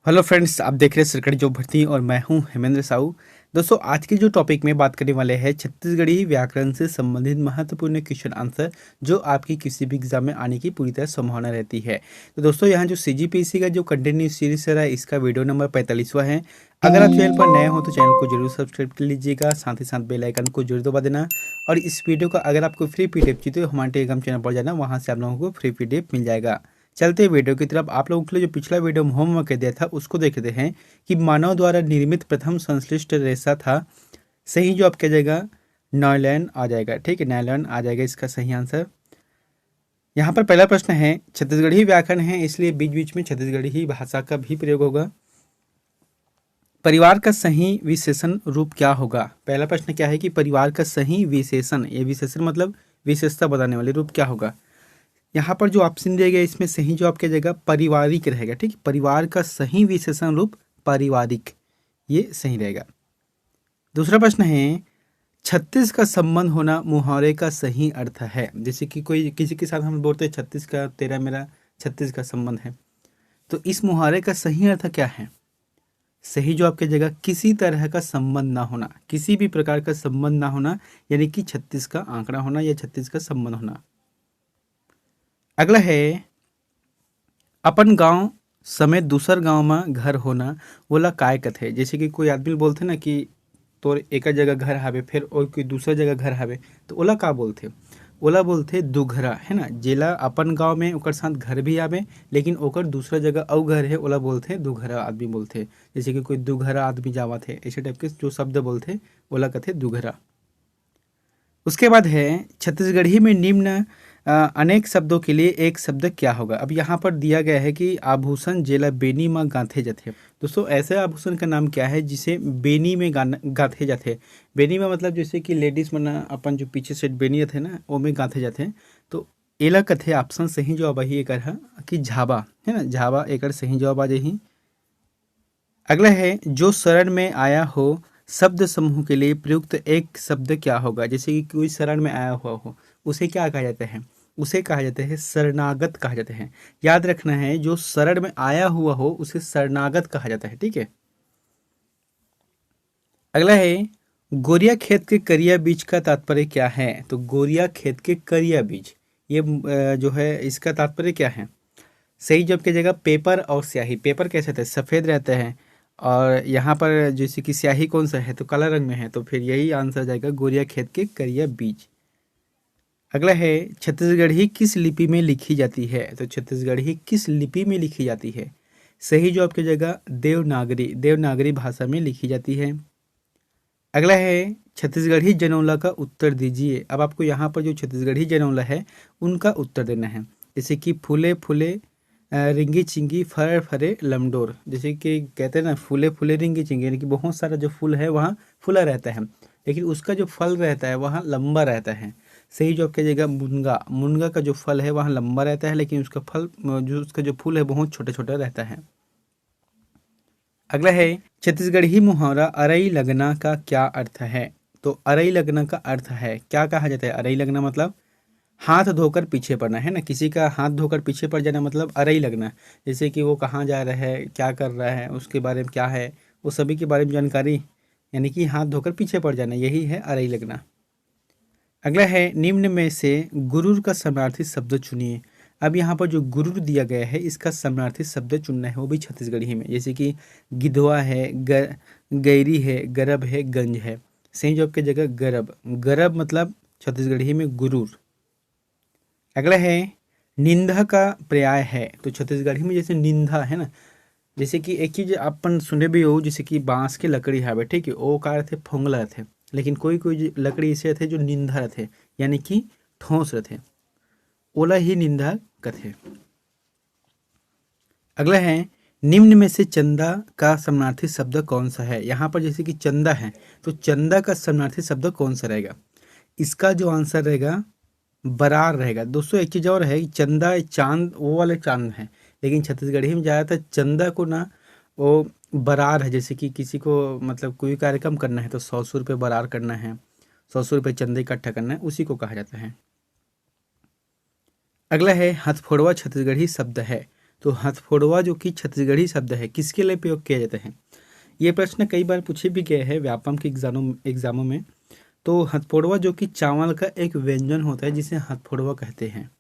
Hello friends, आप देख रहे हैं सरकारी जॉब भर्ती और मैं हूं हेमेंद्र साहू। दोस्तों, आज की जो टॉपिक में बात करने वाले हैं छत्तीसगढ़ी व्याकरण से संबंधित महत्वपूर्ण क्वेश्चन आंसर जो आपकी किसी भी एग्जाम में आने की पूरी तरह संभावना रहती है। तो दोस्तों, यहाँ जो सीजीपीएससी का जो कंटिन्यू सीरीज है इसका वीडियो नंबर 45वां है। अगर आप चैनल पर नए हो तो चैनल को जरूर सब्सक्राइब कर लीजिएगा, साथ ही साथ बेल आइकन को जरूर दबा देना। और इस वीडियो का अगर आपको फ्री पीडीएफ चाहिए तो हमारे टेलीग्राम चैनल पर जाना, वहाँ से आप लोगों को फ्री पीडीएफ मिल जाएगा। चलते वीडियो की तरफ। आप लोगों के लिए जो पिछला वीडियो में होमवर्क दिया था उसको देखते हैं कि मानव द्वारा निर्मित प्रथम संश्लिष्ट रेशा था। सही जवाब क्या जाएगा? नायलॉन आ जाएगा। ठीक है, नायलॉन आ जाएगा इसका सही आंसर। यहाँ पर पहला प्रश्न है, छत्तीसगढ़ी व्याकरण है इसलिए बीच बीच में छत्तीसगढ़ी भाषा का भी प्रयोग होगा। परिवार का सही विशेषण रूप क्या होगा? पहला प्रश्न क्या है कि परिवार का सही विशेषण, ये विशेषण मतलब विशेषता बताने वाले रूप क्या होगा। यहाँ पर जो ऑप्शन दिया गया इसमें सही जवाब क्या जाएगा? पारिवारिक रहेगा। ठीक है, परिवार का सही विशेषण रूप पारिवारिक, ये सही रहेगा। दूसरा प्रश्न है, छत्तीस का संबंध होना मुहावरे का सही अर्थ है। जैसे कि कोई किसी के साथ हम बोलते हैं छत्तीस का तेरा मेरा छत्तीस का संबंध है, तो इस मुहावरे का सही अर्थ क्या है? सही जवाब क्या जाएगा? किसी तरह का संबंध ना होना, किसी भी प्रकार का संबंध ना होना, यानी कि छत्तीस का आंकड़ा होना या छत्तीस का संबंध होना। अगला है, अपन गांव समेत दूसर गांव में घर होना बोला काय कथे। जैसे कि कोई आदमी बोलते ना कि तोर एक जगह घर हावे फिर और कोई दूसरा जगह घर हावे, तो ओला का बोलते? ओला बोलते दुघरा, है ना। जेला अपन गांव में ओकर साथ घर भी आवे लेकिन ओकर दूसरा जगह अउ घर है, ओला बोलते दुघरा आदमी बोलते। जैसे कि कोई दुघरा आदमी जावत है, ऐसे टाइप के जो शब्द बोलते ओला कथे दुघरा। उसके बाद है, छत्तीसगढ़ी में निम्न अनेक शब्दों के लिए एक शब्द क्या होगा। अब यहाँ पर दिया गया है कि आभूषण जेला बेनी में गांथे जाते। दोस्तों, ऐसे आभूषण का नाम क्या है जिसे बेनी में गांथे जाते? बेनी में मतलब जैसे कि लेडीज मन अपन जो पीछे से बेनी थे ना वो में गांथे जाते। तो एला कथे ऑप्शन सही जवाब ही एक है कि झाबा, है ना। झाबा एक सही जवाब आ जाही। अगला है, जो शरण में आया हो शब्द समूह के लिए प्रयुक्त एक शब्द क्या होगा। जैसे कि कोई शरण में आया हुआ हो उसे क्या कहा जाता है? उसे कहा जाता है शरणागत कहा जाता है। याद रखना है, जो शरण में आया हुआ हो उसे शरणागत कहा जाता है। ठीक है। अगला है, गोरिया खेत के करिया बीज का तात्पर्य क्या है। तो गोरिया खेत के करिया बीज, ये जो है इसका तात्पर्य क्या है? सही जवाब की जगह पेपर और स्याही। पेपर कैसे रहता है? सफ़ेद रहता है। और यहाँ पर जैसे कि स्याही कौन सा है? तो काला रंग में है, तो फिर यही आंसर जाएगा गोरिया खेत के करिया बीज। अगला है, छत्तीसगढ़ी किस लिपि में लिखी जाती है। तो छत्तीसगढ़ी किस लिपि में लिखी जाती है? सही जवाब की जगह देवनागरी, देवनागरी भाषा में लिखी जाती है। अगला है, छत्तीसगढ़ी जनौला का उत्तर दीजिए। अब आपको यहाँ पर जो छत्तीसगढ़ी जनौला है उनका उत्तर देना है। जैसे कि फूले फूले रिंगी चिंगी फर फरे लमडोर। जैसे कि कहते हैं ना, फूले फूले रिंगी चिंगी, यानी कि बहुत सारा जो फूल है वहाँ फूला रहता है लेकिन उसका जो फल रहता है वहाँ लंबा रहता है। सही जवाब की जगह मुनगा, मुनगा का जो फल है वहाँ लंबा रहता है लेकिन उसका फल जो उसका जो फूल है बहुत छोटा छोटा रहता है। अगला है, छत्तीसगढ़ी मुहावरा अरई लगना का क्या अर्थ है। तो अरई लगना का अर्थ है, क्या कहा जाता है? अरई लगना मतलब हाथ धोकर पीछे पड़ना, है ना। किसी का हाथ धोकर पीछे पड़ जाना मतलब अरई लगना। जैसे कि वो कहाँ जा रहा है, क्या कर रहा है, उसके बारे में क्या है, वो सभी के बारे में जानकारी, यानी कि हाथ धोकर पीछे पड़ जाना, यही है अरई लगना। अगला है, निम्न में से गुरूर का समानार्थी शब्द चुनिए। अब यहाँ पर जो गुरूर दिया गया है इसका समानार्थी शब्द चुनना है, वो भी छत्तीसगढ़ी में। जैसे कि गिधवा है, गैरी है, गरब है, गंज है। सही जवाब की जगह गरब, गरब मतलब छत्तीसगढ़ी में गुरूर। अगला है, निंदा का पर्याय है। तो छत्तीसगढ़ी में जैसे निंदा है ना, जैसे कि एक चीज अपन सुने भी हो, जैसे कि बांस की लकड़ी हावे, ठीक है, वो का रहते फोंगला रहते। लेकिन कोई कोई लकड़ी ऐसे रहते जो निंदा रहते, यानी कि ठोस रहते, ओला ही निंदा कथे। अगला है, निम्न में से चंदा का समानार्थी शब्द कौन सा है। यहाँ पर जैसे कि चंदा है तो चंदा का समानार्थी शब्द कौन सा रहेगा? इसका जो आंसर रहेगा बरार रहेगा। दोस्तों, एक चीज़ और है कि चंदा चांद वो वाले चांद है, लेकिन छत्तीसगढ़ी में ज़्यादातर चंदा को ना वो बरार है। जैसे कि किसी को मतलब कोई कार्यक्रम करना है तो 100 रुपये बरार करना है, 100 रुपये चंदा इकट्ठा करना है, उसी को कहा जाता है। अगला है, हथफोड़वा छत्तीसगढ़ी शब्द है। तो हथफोड़वा जो कि छत्तीसगढ़ी शब्द है किसके लिए प्रयोग किया जाता है? ये प्रश्न कई बार पूछे भी गए हैं व्यापम के एग्जामों में। तो हथफोड़वा जो कि चावल का एक व्यंजन होता है जिसे हथफोड़वा कहते हैं।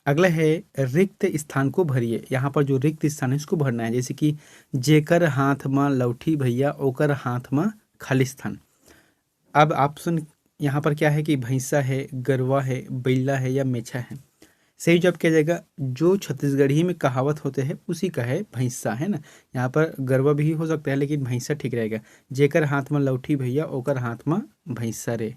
अगला है रिक्त स्थान को भरिए। यहाँ पर जो रिक्त स्थान है इसको भरना है, जैसे कि जेकर हाथ में लौठी भैया ओकर हाथ में खाली स्थान। अब ऑप्शन यहाँ पर क्या है कि भैंसा है, गरवा है, बैला है या मेछा है। सही जवाब क्या जाएगा? जो छत्तीसगढ़ी में कहावत होते हैं उसी का है भैंसा, है ना। यहाँ पर गरवा भी हो सकता है लेकिन भैंसा ठीक रहेगा। जेकर हाथ में लौठी भैया ओकर हाथ में भैंसा रे।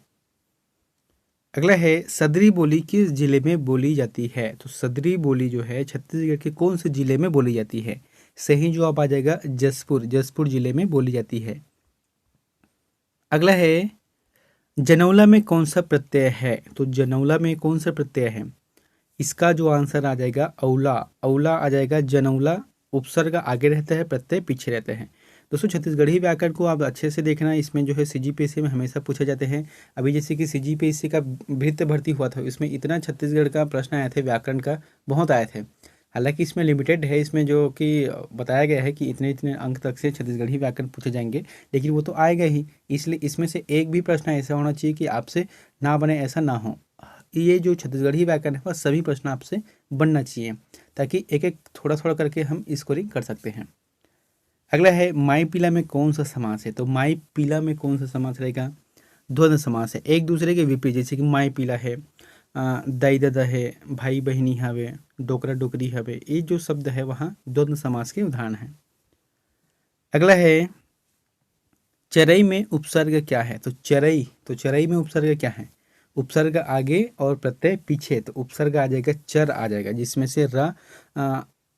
अगला है सदरी बोली किस जिले में बोली जाती है? तो सदरी बोली जो है छत्तीसगढ़ के कौन से जिले में बोली जाती है? सही जवाब आ जाएगा जसपुर जिले में बोली जाती है। अगला है जनौला में कौन सा प्रत्यय है? तो जनौला में कौन सा प्रत्यय है? इसका जो आंसर आ जाएगा औला। औला आ जाएगा। जनौला उपसर्ग आगे रहता है, प्रत्यय पीछे रहते हैं। दोस्तों छत्तीसगढ़ी व्याकरण को आप अच्छे से देखना, इसमें जो है सीजीपीएससी में हमेशा पूछे जाते हैं। अभी जैसे कि सीजीपीएससी का भृत्य भर्ती हुआ था, इसमें इतना छत्तीसगढ़ का प्रश्न आए थे, व्याकरण का बहुत आए थे। हालांकि इसमें लिमिटेड है, इसमें जो कि बताया गया है कि इतने इतने अंक तक से छत्तीसगढ़ी व्याकरण पूछे जाएंगे, लेकिन वो तो आएगा ही। इसलिए इसमें से एक भी प्रश्न ऐसा होना चाहिए कि आपसे ना बने, ऐसा ना हो। ये जो छत्तीसगढ़ी व्याकरण है वह सभी प्रश्न आपसे बनना चाहिए, ताकि एक एक थोड़ा थोड़ा करके हम स्कोरिंग कर सकते हैं। अगला है माई पीला में कौन सा समास है? तो माई पीला में कौन सा समास रहेगा? द्वंद्व समास है, एक दूसरे के विपरीत। जैसे कि माई पीला है, दाई दादा है, भाई बहनी हवे, डोकरा डोकरी हवे। ये जो शब्द है वहाँ द्वंद्व समास के उदाहरण है। अगला है चरई में उपसर्ग क्या है? तो चरई में उपसर्ग क्या है? उपसर्ग आगे और प्रत्यय पीछे, तो उपसर्ग आ जाएगा चर आ जाएगा, जिसमें से र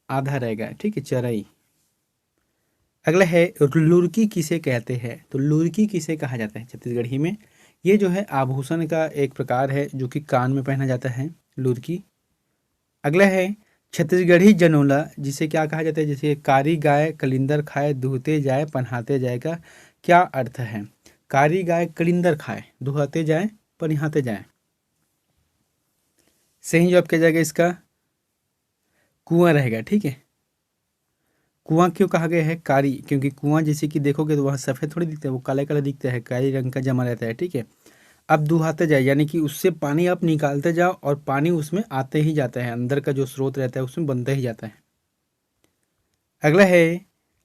आधा रहेगा, ठीक है, चरई। अगला है लुरकी किसे कहते हैं? तो लुरकी किसे कहा जाता है छत्तीसगढ़ी में? ये जो है आभूषण का एक प्रकार है जो कि कान में पहना जाता है, लुरकी। अगला है छत्तीसगढ़ी जनौला जिसे क्या कहा जाता है? जैसे कारी गाय कलिंदर खाए दुहते जाए पन्हाते जाए का क्या अर्थ है? कारी गाय कलिंदर खाए दुहते जाए पन्हाते जाए। सही जवाब क्या जाएगा इसका? कुआं रहेगा, ठीक है। कुआं क्यों कहा गया है कारी? क्योंकि कुआं जैसे कि देखोगे तो वह सफ़ेद थोड़ी दिखता है, वो काला काला दिखता है, कारी रंग का जमा रहता है, ठीक है। अब दुहाते जाए यानी कि उससे पानी आप निकालते जाओ और पानी उसमें आते ही जाता है, अंदर का जो स्रोत रहता है उसमें बनता ही जाता है। अगला है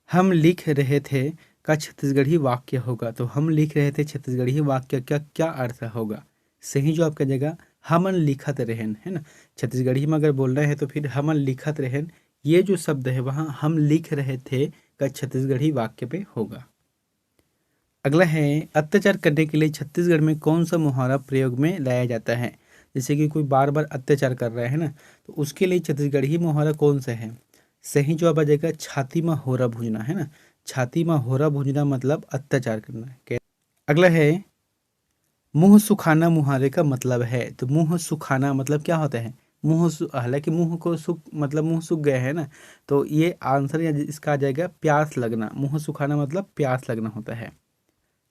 हम लिख रहे थे का छत्तीसगढ़ी वाक्य होगा। तो हम लिख रहे थे छत्तीसगढ़ी वाक्य का क्या अर्थ होगा? सही जवाब क्या जाएगा? हमन लिखत रहेन, है ना। छत्तीसगढ़ी में अगर बोल रहे हैं तो फिर हमन लिखत रहेन, ये जो शब्द है वहाँ हम लिख रहे थे का छत्तीसगढ़ी वाक्य पे होगा। अगला है अत्याचार करने के लिए छत्तीसगढ़ में कौन सा मुहावरा प्रयोग में लाया जाता है? जैसे कि कोई बार बार अत्याचार कर रहा है ना, तो उसके लिए छत्तीसगढ़ी मुहावरा कौन सा है? सही जवाब आ जाएगा छाती में होरा भूजना, है ना। छाती में होरा भूजना मतलब अत्याचार करना है। अगला है मुंह सुखाना मुहावरे का मतलब है। तो मुंह सुखाना मतलब क्या होता है? हालांकि मुंह को सुख मतलब मुंह सूख गया है ना, तो ये आंसर या इसका आ जाएगा प्यास लगना। मुंह सुखाना मतलब प्यास लगना होता है।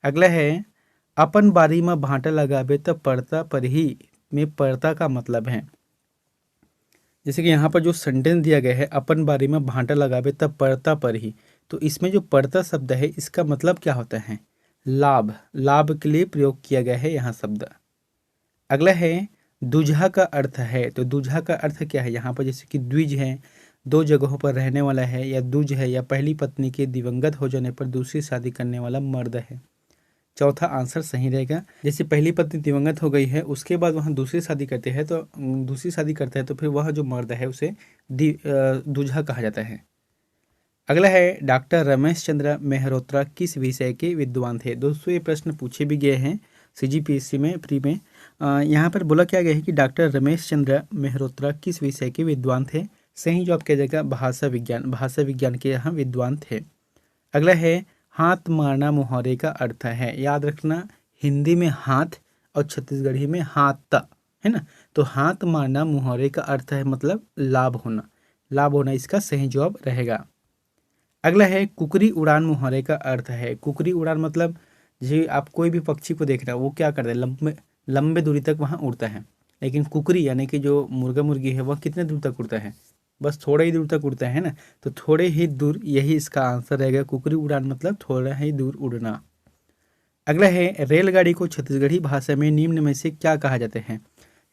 अगला है अपन बारी में भांटा लगाबे तो पड़ता पर ही में पड़ता का मतलब है। जैसे कि यहाँ पर जो सेंटेंस दिया गया है अपन बारी में भांटा लगाबे तब पड़ता पर ही, तो इसमें जो पड़ता शब्द है इसका मतलब क्या होता है? लाभ। लाभ के लिए प्रयोग किया गया है यहाँ शब्द। अगला है दूल्हा का अर्थ है। तो दूल्हा का अर्थ क्या है? यहाँ पर जैसे कि द्विज है, दो जगहों पर रहने वाला है, या दूज है, या पहली पत्नी के दिवंगत हो जाने पर दूसरी शादी करने वाला मर्द है। चौथा आंसर सही रहेगा। जैसे पहली पत्नी दिवंगत हो गई है, उसके बाद वहाँ दूसरी शादी करते हैं, तो दूसरी शादी करता है तो फिर वह जो मर्द है उसे दूल्हा कहा जाता है। अगला है डॉक्टर रमेश चंद्र मेहरोत्रा किस विषय के विद्वान थे? दोस्तों ये प्रश्न पूछे भी गए हैं सीजीपीएससी में प्री में। यहाँ पर बोला क्या गया है कि डॉक्टर रमेश चंद्र मेहरोत्रा किस विषय के विद्वान थे? सही जवाब क्या जाएगा? भाषा विज्ञान। भाषा विज्ञान के यहाँ विद्वान थे। अगला है हाथ मारना मुहावरे का अर्थ है। याद रखना, हिंदी में हाथ और छत्तीसगढ़ी में हाथ, है ना। तो हाथ मारना मुहावरे का अर्थ है मतलब लाभ होना। लाभ होना इसका सही जवाब रहेगा। अगला है कुकरी उड़ान मुहावरे का अर्थ है। कुकरी उड़ान मतलब जी आप कोई भी पक्षी को देख रहे हो वो क्या करता है? लंबे लंबे दूरी तक वहाँ उड़ता है। लेकिन कुकरी यानी कि जो मुर्गा मुर्गी है वह कितने दूर तक उड़ता है? बस थोड़े ही दूर तक उड़ता है ना, तो थोड़े ही दूर, यही इसका आंसर रहेगा। कुकरी उड़ान मतलब थोड़ा ही दूर उड़ना। अगला है रेलगाड़ी को छत्तीसगढ़ी भाषा में निम्न में से क्या कहा जाते हैं।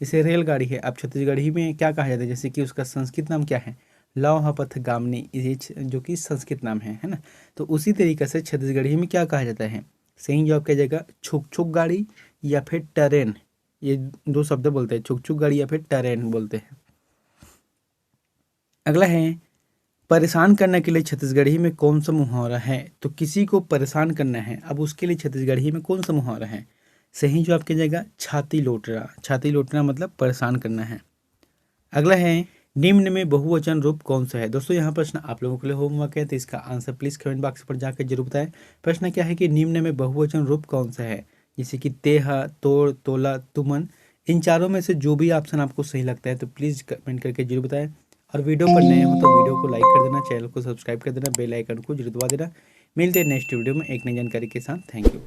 जैसे रेलगाड़ी है, अब छत्तीसगढ़ी में क्या कहा जाता है, जैसे कि उसका संस्कृत नाम क्या है, लौह पथ गामनी, ये जो कि संस्कृत नाम है ना। तो उसी तरीके से छत्तीसगढ़ी में क्या कहा जाता है, सही जवाब क्या जाएगा, छुक छुक गाड़ी या फिर टरेन। ये दो शब्द बोलते हैं, छुक छुक गाड़ी या फिर टरेन बोलते हैं। अगला है परेशान करने के लिए छत्तीसगढ़ी में कौन सा मुहावरा है। तो किसी को परेशान करना है, अब उसके लिए छत्तीसगढ़ी में कौन सा मुहावरा है, सही जवाब क्या जाएगा, छाती लोटना। छाती लोटना मतलब परेशान करना है। अगला है निम्न में बहुवचन रूप कौन सा है। दोस्तों यहाँ प्रश्न आप लोगों के लिए होमवर्क है, तो इसका आंसर प्लीज कमेंट बॉक्स पर जाकर जरूर बताएं। प्रश्न क्या है कि निम्न में बहुवचन रूप कौन सा है, जैसे कि तेहा, तोड़, तोला, तुमन। इन चारों में से जो भी ऑप्शन आपको सही लगता है तो प्लीज कमेंट करके जरूर बताएं। और वीडियो पर नए हो तो वीडियो को लाइक कर देना, चैनल को सब्सक्राइब कर देना, बेल आइकन को जरूर दबा देना। मिलते हैं नेक्स्ट वीडियो में एक नई जानकारी के साथ। Thank you.